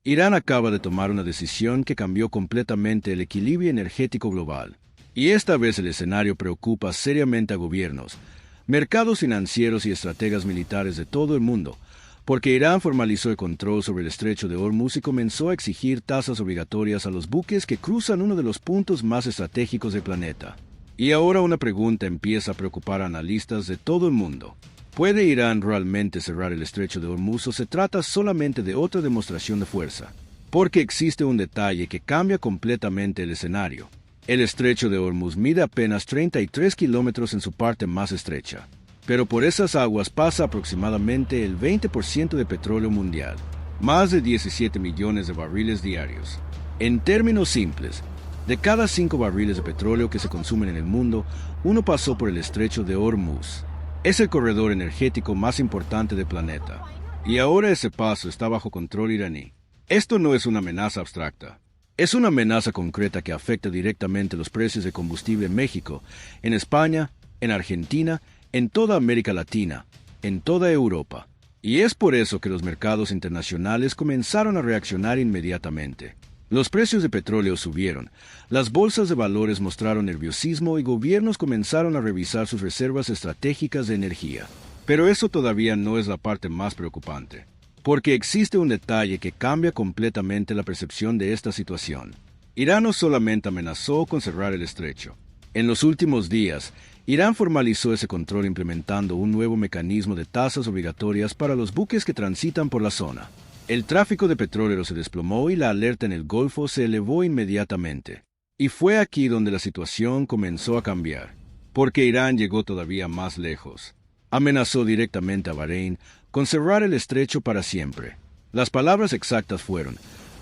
Irán acaba de tomar una decisión que cambió completamente el equilibrio energético global. Y esta vez el escenario preocupa seriamente a gobiernos, mercados financieros y estrategas militares de todo el mundo, porque Irán formalizó el control sobre el estrecho de Hormuz y comenzó a exigir tasas obligatorias a los buques que cruzan uno de los puntos más estratégicos del planeta. Y ahora una pregunta empieza a preocupar a analistas de todo el mundo. ¿Puede Irán realmente cerrar el estrecho de Hormuz o se trata solamente de otra demostración de fuerza? Porque existe un detalle que cambia completamente el escenario. El estrecho de Hormuz mide apenas 33 kilómetros en su parte más estrecha, pero por esas aguas pasa aproximadamente el 20% de petróleo mundial, más de 17 millones de barriles diarios. En términos simples, de cada 5 barriles de petróleo que se consumen en el mundo, uno pasó por el estrecho de Hormuz. Es el corredor energético más importante del planeta, y ahora ese paso está bajo control iraní. Esto no es una amenaza abstracta. Es una amenaza concreta que afecta directamente los precios de combustible en México, en España, en Argentina, en toda América Latina, en toda Europa. Y es por eso que los mercados internacionales comenzaron a reaccionar inmediatamente. Los precios de petróleo subieron, las bolsas de valores mostraron nerviosismo y gobiernos comenzaron a revisar sus reservas estratégicas de energía. Pero eso todavía no es la parte más preocupante, porque existe un detalle que cambia completamente la percepción de esta situación. Irán no solamente amenazó con cerrar el estrecho. En los últimos días, Irán formalizó ese control implementando un nuevo mecanismo de tasas obligatorias para los buques que transitan por la zona. El tráfico de petróleo se desplomó y la alerta en el Golfo se elevó inmediatamente. Y fue aquí donde la situación comenzó a cambiar, porque Irán llegó todavía más lejos. Amenazó directamente a Bahrein con cerrar el estrecho para siempre. Las palabras exactas fueron: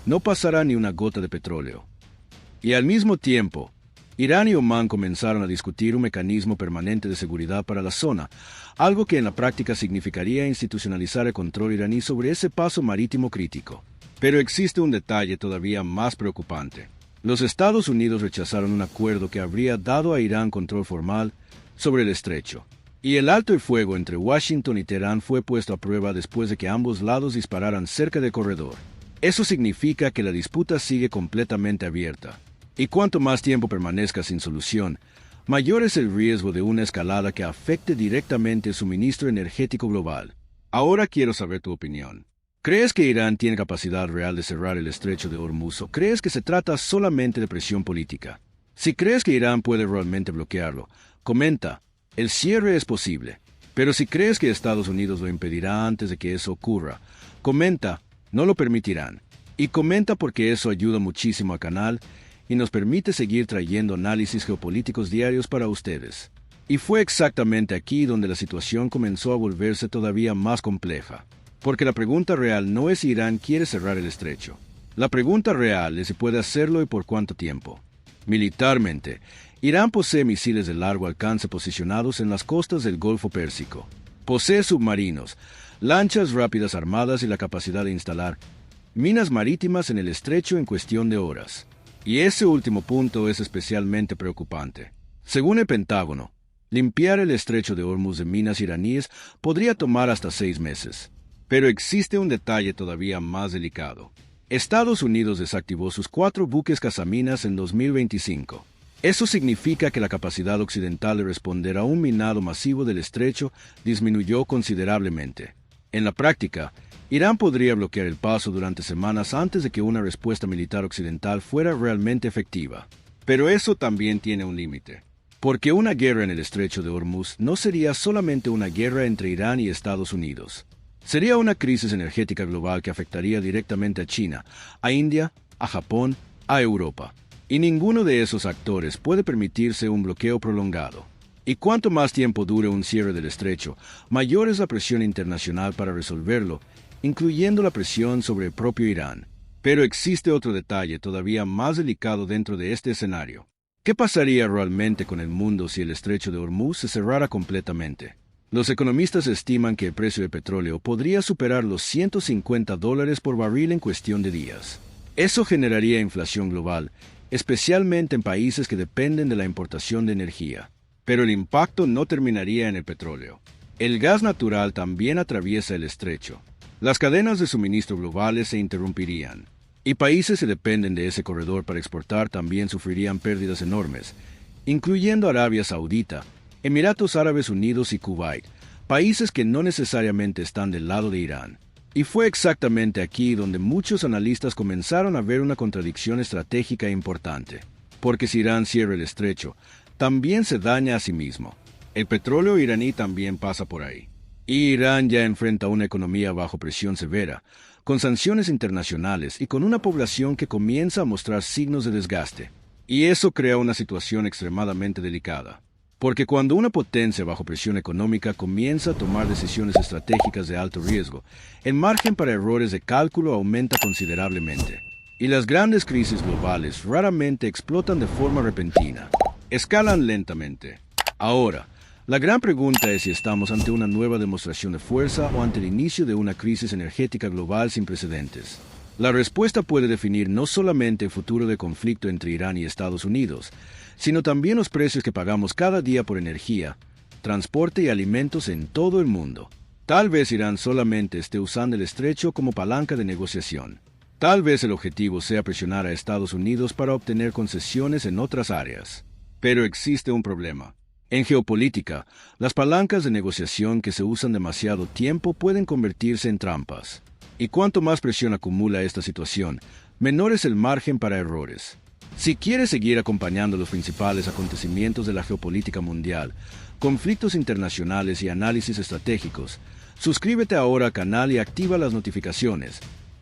no pasará ni una gota de petróleo. Y al mismo tiempo, Irán y Omán comenzaron a discutir un mecanismo permanente de seguridad para la zona, algo que en la práctica significaría institucionalizar el control iraní sobre ese paso marítimo crítico. Pero existe un detalle todavía más preocupante. Los Estados Unidos rechazaron un acuerdo que habría dado a Irán control formal sobre el estrecho. Y el alto el fuego entre Washington y Teherán fue puesto a prueba después de que ambos lados dispararan cerca del corredor. Eso significa que la disputa sigue completamente abierta. Y cuanto más tiempo permanezca sin solución, mayor es el riesgo de una escalada que afecte directamente el suministro energético global. Ahora quiero saber tu opinión. ¿Crees que Irán tiene capacidad real de cerrar el estrecho de Hormuz o crees que se trata solamente de presión política? Si crees que Irán puede realmente bloquearlo, comenta: el cierre es posible. Pero si crees que Estados Unidos lo impedirá antes de que eso ocurra, comenta: no lo permitirán. Y comenta porque eso ayuda muchísimo al canal y nos permite seguir trayendo análisis geopolíticos diarios para ustedes. Y fue exactamente aquí donde la situación comenzó a volverse todavía más compleja. Porque la pregunta real no es si Irán quiere cerrar el estrecho. La pregunta real es si puede hacerlo y por cuánto tiempo. Militarmente, Irán posee misiles de largo alcance posicionados en las costas del Golfo Pérsico. Posee submarinos, lanchas rápidas armadas y la capacidad de instalar minas marítimas en el estrecho en cuestión de horas. Y ese último punto es especialmente preocupante. Según el Pentágono, limpiar el estrecho de Hormuz de minas iraníes podría tomar hasta 6 meses. Pero existe un detalle todavía más delicado. Estados Unidos desactivó sus 4 buques cazaminas en 2025. Eso significa que la capacidad occidental de responder a un minado masivo del estrecho disminuyó considerablemente. En la práctica, Irán podría bloquear el paso durante semanas antes de que una respuesta militar occidental fuera realmente efectiva. Pero eso también tiene un límite. Porque una guerra en el estrecho de Hormuz no sería solamente una guerra entre Irán y Estados Unidos. Sería una crisis energética global que afectaría directamente a China, a India, a Japón, a Europa. Y ninguno de esos actores puede permitirse un bloqueo prolongado. Y cuanto más tiempo dure un cierre del estrecho, mayor es la presión internacional para resolverlo, incluyendo la presión sobre el propio Irán. Pero existe otro detalle todavía más delicado dentro de este escenario. ¿Qué pasaría realmente con el mundo si el estrecho de Hormuz se cerrara completamente? Los economistas estiman que el precio del petróleo podría superar los $150 por barril en cuestión de días. Eso generaría inflación global, especialmente en países que dependen de la importación de energía. Pero el impacto no terminaría en el petróleo. El gas natural también atraviesa el estrecho. Las cadenas de suministro globales se interrumpirían, y países que dependen de ese corredor para exportar también sufrirían pérdidas enormes, incluyendo Arabia Saudita, Emiratos Árabes Unidos y Kuwait, países que no necesariamente están del lado de Irán. Y fue exactamente aquí donde muchos analistas comenzaron a ver una contradicción estratégica importante. Porque si Irán cierra el estrecho, también se daña a sí mismo. El petróleo iraní también pasa por ahí. Y Irán ya enfrenta una economía bajo presión severa, con sanciones internacionales y con una población que comienza a mostrar signos de desgaste. Y eso crea una situación extremadamente delicada. Porque cuando una potencia bajo presión económica comienza a tomar decisiones estratégicas de alto riesgo, el margen para errores de cálculo aumenta considerablemente. Y las grandes crisis globales raramente explotan de forma repentina, escalan lentamente. Ahora, la gran pregunta es si estamos ante una nueva demostración de fuerza o ante el inicio de una crisis energética global sin precedentes. La respuesta puede definir no solamente el futuro del conflicto entre Irán y Estados Unidos, sino también los precios que pagamos cada día por energía, transporte y alimentos en todo el mundo. Tal vez Irán solamente esté usando el estrecho como palanca de negociación. Tal vez el objetivo sea presionar a Estados Unidos para obtener concesiones en otras áreas. Pero existe un problema. En geopolítica, las palancas de negociación que se usan demasiado tiempo pueden convertirse en trampas. Y cuanto más presión acumula esta situación, menor es el margen para errores. Si quieres seguir acompañando los principales acontecimientos de la geopolítica mundial, conflictos internacionales y análisis estratégicos, suscríbete ahora al canal y activa las notificaciones,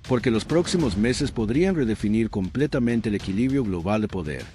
porque los próximos meses podrían redefinir completamente el equilibrio global de poder.